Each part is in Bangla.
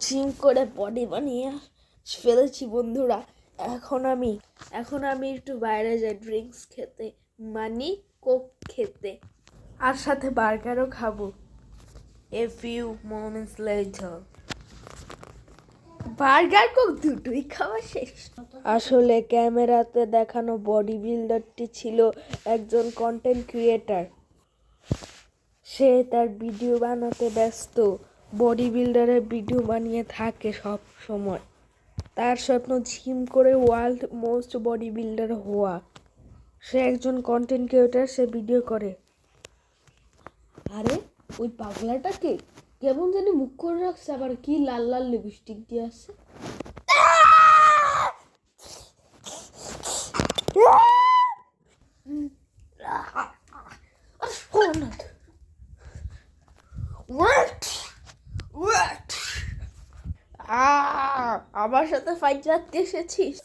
জিম করে বডি বানিয়ে ফেলেছি বন্ধুরা। এখন আমি একটু বাইরে যাই ড্রিঙ্কস খেতে, মানে কোক খেতে, আর সাথে বার্গারও খাবো। A few moments later. Burger Coke দুটোই খাওয়া শেষ। আসলে ক্যামেরাতে দেখানো বডি বিল্ডারটি ছিল একজন কন্টেন্ট ক্রিয়েটার। সে তার ভিডিও বানাতে ব্যস্ত, বডি বিল্ডারের ভিডিও বানিয়ে থাকে সব সময়। তার স্বপ্ন জিম করে ওয়ার্ল্ড মোস্ট বডি বিল্ডার হওয়া। সে একজন কন্টেন্ট ক্রিয়েটার, সে ভিডিও করে। আরে ওই পাগলাটাকে কেমন জানি মুখ করে রাখছে, আবার কি লাল লাল লিপস্টিক দিয়ে আছে। আমার সাথে ফাইট রাখতে এসেছিস?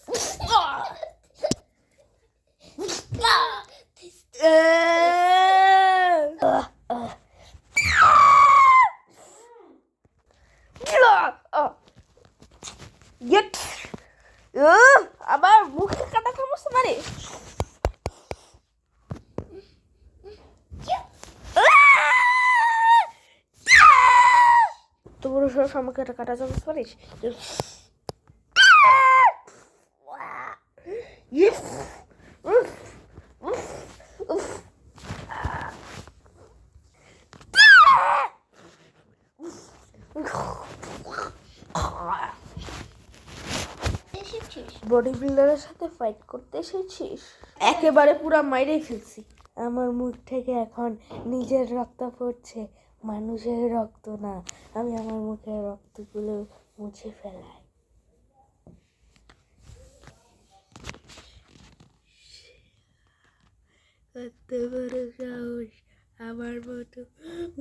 আবার মুখে কাটা চামচ মারে। তো বড় সব আমাকে একটা কাটা চামচ মারিস। বডি বিল্ডারের সাথে ফাইট করতে এসেছিস? একেবারে পুরা মাইরেই ফেলছি। আমার মুখ থেকে এখন নিজের রক্ত পড়ছে, মানুষের রক্ত না। আমি আমার মুখের রক্তগুলো মুছে ফেলাই। কত বড় সাহস, আমার মতো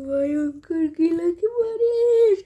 ভয়ঙ্কর গিলাকে মারিস!